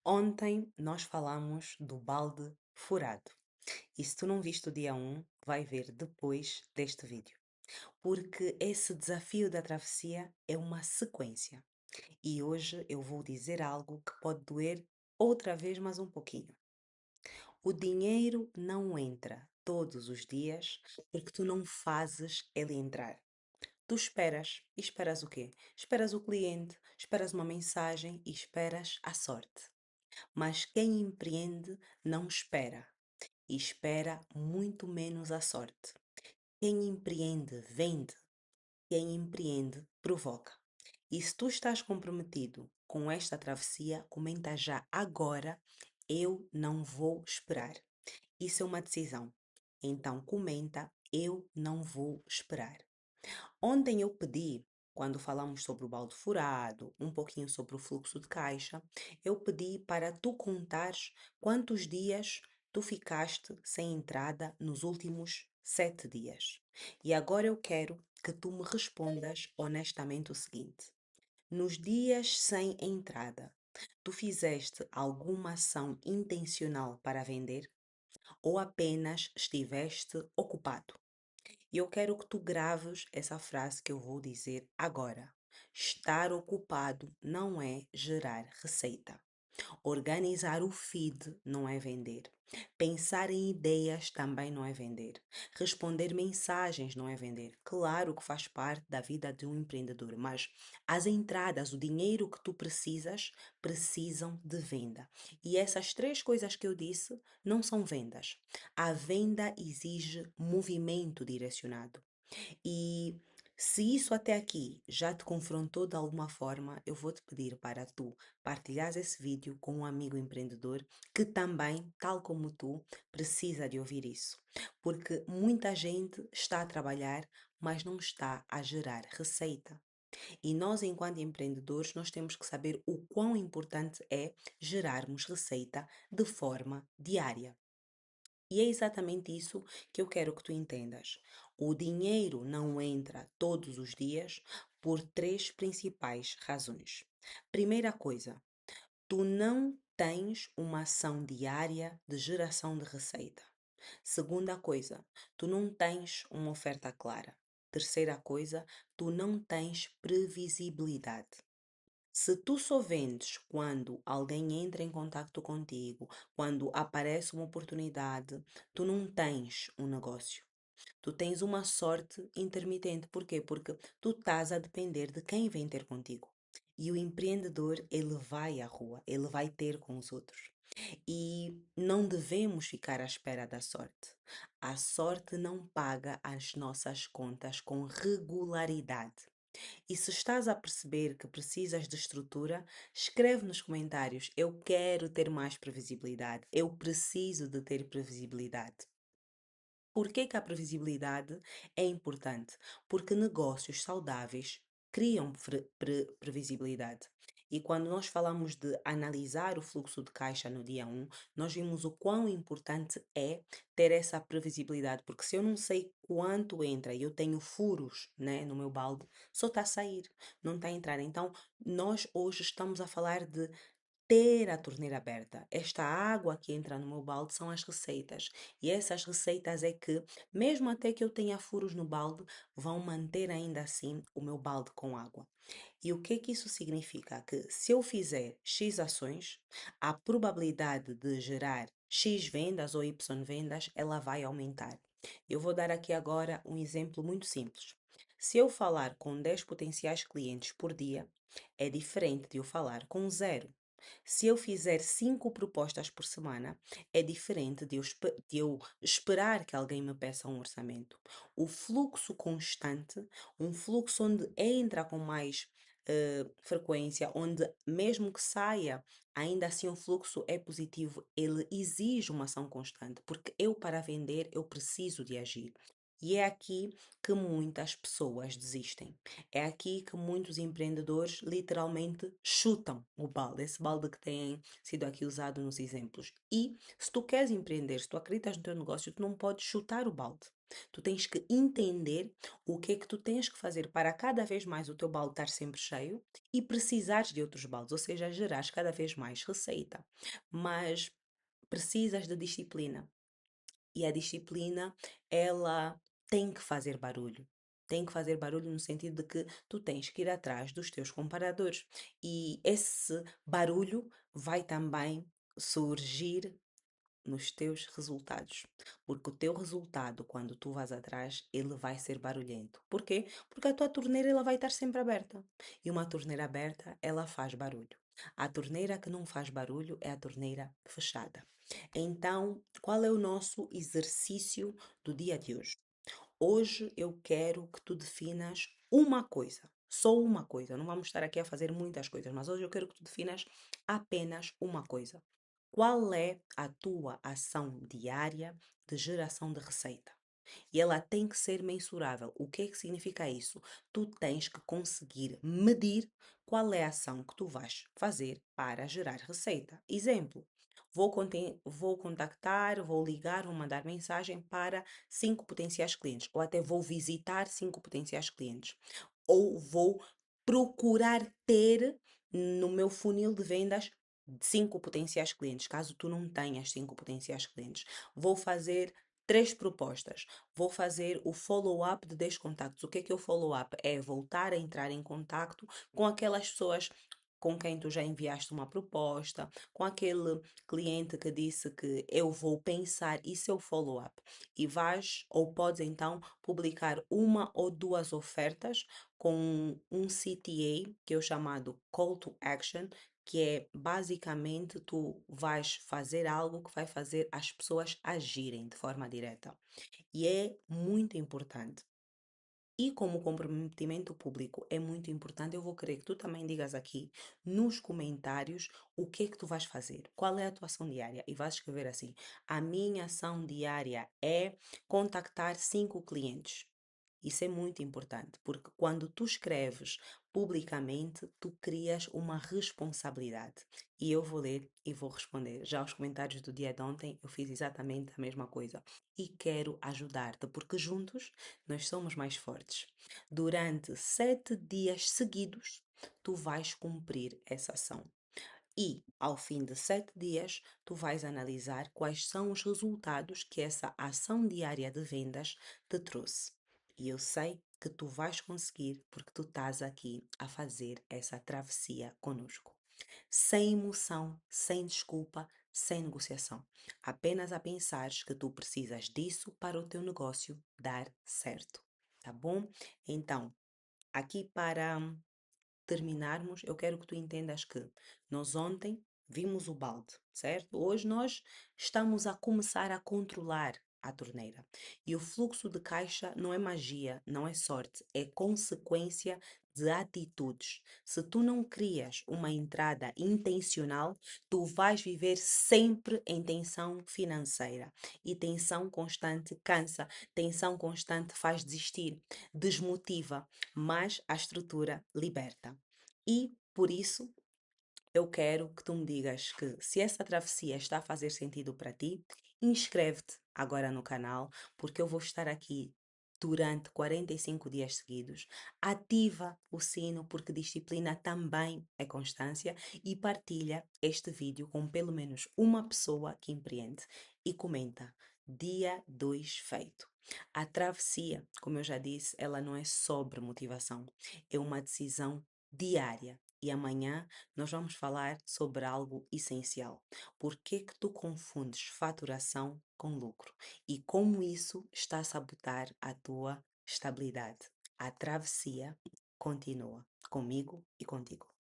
Ontem nós falamos do balde furado. E se tu não viste o dia 1, vai ver depois deste vídeo. Porque esse desafio da travessia é uma sequência. E hoje eu vou dizer algo que pode doer outra vez mais um pouquinho. O dinheiro não entra todos os dias porque tu não fazes ele entrar. Tu esperas. E esperas o quê? Esperas o cliente, esperas uma mensagem e esperas a sorte. Mas quem empreende não espera e espera muito menos a sorte. Quem empreende vende, quem empreende provoca. E se tu estás comprometido com esta travessia, comenta já agora: eu não vou esperar. Isso é uma decisão. Então comenta: eu não vou esperar. Ontem eu pedi, quando falamos sobre o balde furado, um pouquinho sobre o fluxo de caixa, eu pedi para tu contares quantos dias tu ficaste sem entrada nos últimos 7 dias. E agora eu quero que tu me respondas honestamente o seguinte: nos dias sem entrada, tu fizeste alguma ação intencional para vender ou apenas estiveste ocupado? E eu quero que tu graves essa frase que eu vou dizer agora. Estar ocupado não é gerar receita. Organizar o feed não é vender. Pensar em ideias também não é vender. Responder mensagens não é vender. Claro que faz parte da vida de um empreendedor, mas as entradas, o dinheiro que tu precisas, precisam de venda. E essas três coisas que eu disse não são vendas. A venda exige movimento direcionado. E se isso até aqui já te confrontou de alguma forma, eu vou te pedir para tu partilhares esse vídeo com um amigo empreendedor que também, tal como tu, precisa de ouvir isso. Porque muita gente está a trabalhar, mas não está a gerar receita. E nós, enquanto empreendedores, nós temos que saber o quão importante é gerarmos receita de forma diária. E é exatamente isso que eu quero que tu entendas. O dinheiro não entra todos os dias por três principais razões. Primeira coisa, tu não tens uma ação diária de geração de receita. Segunda coisa, tu não tens uma oferta clara. Terceira coisa, tu não tens previsibilidade. Se tu só vendes quando alguém entra em contato contigo, quando aparece uma oportunidade, tu não tens um negócio. Tu tens uma sorte intermitente. Por quê? Porque tu estás a depender de quem vem ter contigo. E o empreendedor, ele vai à rua, ele vai ter com os outros. E não devemos ficar à espera da sorte. A sorte não paga as nossas contas com regularidade. E se estás a perceber que precisas de estrutura, escreve nos comentários: eu quero ter mais previsibilidade, eu preciso de ter previsibilidade. Por que que a previsibilidade é importante? Porque negócios saudáveis criam previsibilidade. E quando nós falamos de analisar o fluxo de caixa no dia 1, nós vimos o quão importante é ter essa previsibilidade, porque se eu não sei quanto entra e eu tenho furos, né, no meu balde, só está a sair, não está a entrar. Então, nós hoje estamos a falar de ter a torneira aberta. Esta água que entra no meu balde são as receitas. E essas receitas é que, mesmo até que eu tenha furos no balde, vão manter ainda assim o meu balde com água. E o que é que isso significa? Que se eu fizer X ações, a probabilidade de gerar X vendas ou Y vendas, ela vai aumentar. Eu vou dar aqui agora um exemplo muito simples. Se eu falar com 10 potenciais clientes por dia, é diferente de eu falar com zero. Se eu fizer 5 propostas por semana, é diferente de eu esperar que alguém me peça um orçamento. O fluxo constante, um fluxo onde entra com mais frequência, onde mesmo que saia, ainda assim o fluxo é positivo, ele exige uma ação constante, porque eu para vender eu preciso de agir. E é aqui que muitas pessoas desistem. É aqui que muitos empreendedores literalmente chutam o balde, esse balde que tem sido aqui usado nos exemplos. E se tu queres empreender, se tu acreditas no teu negócio, tu não podes chutar o balde. Tu tens que entender o que é que tu tens que fazer para cada vez mais o teu balde estar sempre cheio e precisares de outros baldes, ou seja, gerares cada vez mais receita. Mas precisas de disciplina. E a disciplina, ela tem que fazer barulho. Tem que fazer barulho no sentido de que tu tens que ir atrás dos teus comparadores. E esse barulho vai também surgir nos teus resultados. Porque o teu resultado, quando tu vas atrás, ele vai ser barulhento. Por quê? Porque a tua torneira ela vai estar sempre aberta. E uma torneira aberta, ela faz barulho. A torneira que não faz barulho é a torneira fechada. Então, qual é o nosso exercício do dia de hoje? Hoje eu quero que tu definas uma coisa, só uma coisa. Não vamos estar aqui a fazer muitas coisas, mas hoje eu quero que tu definas apenas uma coisa. Qual é a tua ação diária de geração de receita? E ela tem que ser mensurável. O que é que significa isso? Tu tens que conseguir medir qual é a ação que tu vais fazer para gerar receita. Exemplo, vou contactar, vou ligar, vou mandar mensagem para 5 potenciais clientes, ou até vou visitar 5 potenciais clientes, ou vou procurar ter no meu funil de vendas 5 potenciais clientes, caso tu não tenhas 5 potenciais clientes. Vou fazer 3 propostas. Vou fazer o follow-up de 10 contactos. O que é o follow-up? É voltar a entrar em contacto com aquelas pessoas com quem tu já enviaste uma proposta, com aquele cliente que disse que eu vou pensar, isso é o follow-up. E vais ou podes então publicar uma ou duas ofertas com um CTA, que é o chamado Call to Action, que é basicamente tu vais fazer algo que vai fazer as pessoas agirem de forma direta. E é muito importante. E como comprometimento público é muito importante, eu vou querer que tu também digas aqui nos comentários o que é que tu vais fazer, qual é a tua ação diária. E vais escrever assim: a minha ação diária é contactar 5 clientes. Isso é muito importante, porque quando tu escreves publicamente, tu crias uma responsabilidade. E eu vou ler e vou responder. Já os comentários do dia de ontem, eu fiz exatamente a mesma coisa. E quero ajudar-te, porque juntos nós somos mais fortes. Durante 7 dias seguidos, tu vais cumprir essa ação. E, ao fim de 7 dias, tu vais analisar quais são os resultados que essa ação diária de vendas te trouxe. E eu sei que tu vais conseguir porque tu estás aqui a fazer essa travessia conosco. Sem emoção, sem desculpa, sem negociação. Apenas a pensares que tu precisas disso para o teu negócio dar certo. Tá bom? Então, aqui para terminarmos, eu quero que tu entendas que nós ontem vimos o balde, certo? Hoje nós estamos a começar a controlar a torneira. E o fluxo de caixa não é magia, não é sorte, é consequência de atitudes. Se tu não crias uma entrada intencional, tu vais viver sempre em tensão financeira. E tensão constante cansa, tensão constante faz desistir, desmotiva, mas a estrutura liberta. E por isso eu quero que tu me digas que se essa travessia está a fazer sentido para ti, inscreve-te agora no canal, porque eu vou estar aqui durante 45 dias seguidos. Ativa o sino, porque disciplina também é constância, e partilha este vídeo com pelo menos uma pessoa que empreende e comenta. Dia 2 feito. A travessia, como eu já disse, ela não é sobre motivação, é uma decisão diária. E amanhã nós vamos falar sobre algo essencial. Por que que tu confundes faturação com lucro? E como isso está a sabotar a tua estabilidade? A travessia continua comigo e contigo.